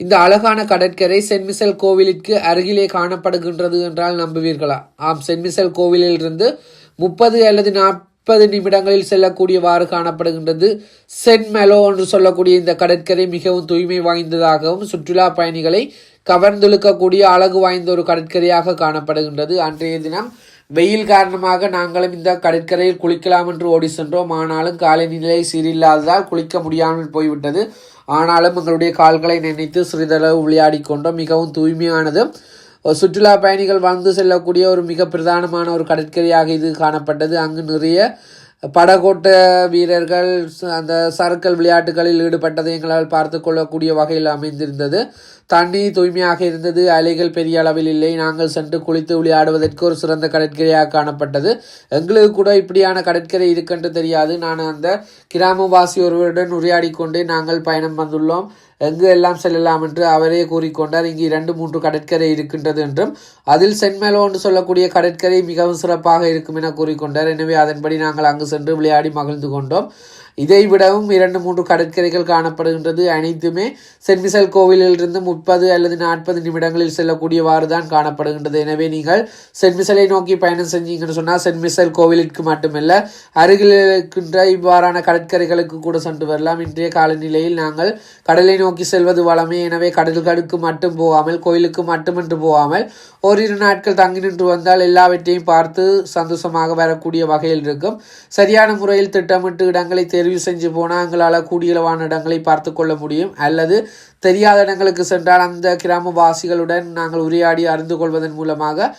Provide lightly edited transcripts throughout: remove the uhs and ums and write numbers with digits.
இந்த அழகான கடற்கரை சென்ட் மிசல் கோவிலுக்கு அருகிலே காணப்படுகின்றது என்றால் நம்புவீர்களா? ஆம், சென்ட் மிசல் கோவிலிலிருந்து 30 அல்லது 40 நிமிடங்களில் செல்லக்கூடியவாறு காணப்படுகின்றது. சென்ட் மெலோ என்று சொல்லக்கூடிய இந்த கடற்கரை மிகவும் தூய்மை வாய்ந்ததாகவும் சுற்றுலா பயணிகளை கவர்ந்தெழுக்கக்கூடிய அழகு வாய்ந்த ஒரு கடற்கரையாக காணப்படுகின்றது. அன்றைய தினம் வெயில் காரணமாக நாங்களும் இந்த கடற்கரையில் குளிக்கலாம் என்று ஓடி சென்றோம். ஆனாலும் காலநிலை சீரில்லாததால் குளிக்க முடியாமல் போய்விட்டது. ஆனாலும் எங்களுடைய கால்களை நினைத்து சிறிதளவு விளையாடி கொண்டோம். மிகவும் தூய்மையானது, சுற்றுலா பயணிகள் வந்து செல்லக்கூடிய ஒரு மிக பிரதானமான ஒரு கடற்கரையாக இது காணப்பட்டது. அங்கு நிறைய படகோட்ட வீரர்கள் அந்த சறுக்கல் விளையாட்டுகளில் ஈடுபட்டதை எங்களால் பார்த்து கொள்ளக்கூடிய வகையில் அமைந்திருந்தது. தண்ணி தூய்மையாக இருந்தது, அலைகள் பெரிய அளவில் இல்லை. நாங்கள் சென்று குளித்து விளையாடுவதற்கு ஒரு சிறந்த கடற்கரையாக காணப்பட்டது. எங்களுக்கு கூட இப்படியான கடற்கரை இருக்கென்று தெரியாது. நான் அந்த கிராமவாசி ஒருவருடன் உரையாடி கொண்டே நாங்கள் பயணம் வந்துள்ளோம். எங்கு எல்லாம் செல்லலாம் என்று அவரே கூறிக்கொண்டார். இங்கு 2-3 கடற்கரை இருக்கின்றது என்றும் அதில் சென்ட் மெலோ என்று சொல்லக்கூடிய கடற்கரை மிகவும் சிறப்பாக இருக்கும் என கூறிக்கொண்டார். எனவே அதன்படி நாங்கள் அங்கு சென்று விளையாடி மகிழ்ந்து கொண்டோம். இதை விடவும் 2-3 கடற்கரைகள் காணப்படுகின்றது. அனைத்துமே சென்ட் மிசல் கோவிலிலிருந்து 30 அல்லது 40 நிமிடங்களில் செல்லக்கூடியவாறு தான் காணப்படுகின்றது. எனவே நீங்கள் சென்ட் மிசலை நோக்கி பயணம் செஞ்சீங்கன்னு சொன்னால் சென்ட் மிசல் கோவிலுக்கு மட்டுமல்ல, அருகில் இருக்கின்ற இவ்வாறான கடற்கரைகளுக்கு கூட சென்று வரலாம். இன்றைய காலநிலையில் நாங்கள் கடலை நோக்கி செல்வது வளமே. எனவே கடல்களுக்கு மட்டும் போகாமல், கோயிலுக்கு மட்டுமென்று போகாமல் ஓரிரு நாட்கள் தங்கி நின்று வந்தால் எல்லாவற்றையும் பார்த்து சந்தோஷமாக வரக்கூடிய வகையில் இருக்கும். சரியான முறையில் திட்டமிட்டு இடங்களை தெரிவு செஞ்சு போனால் எங்களால் கூடியளவான இடங்களை பார்த்து கொள்ள முடியும். அல்லது தெரியாத இடங்களுக்கு சென்றால் அந்த கிராமவாசிகளுடன் நாங்கள் உரையாடி அறிந்து கொள்வதன் மூலமாக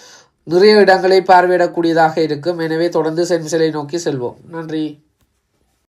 நிறைய இடங்களை பார்வையிடக்கூடியதாக இருக்கும். எனவே தொடர்ந்து சென்ட் மிசலை நோக்கி செல்வோம். நன்றி.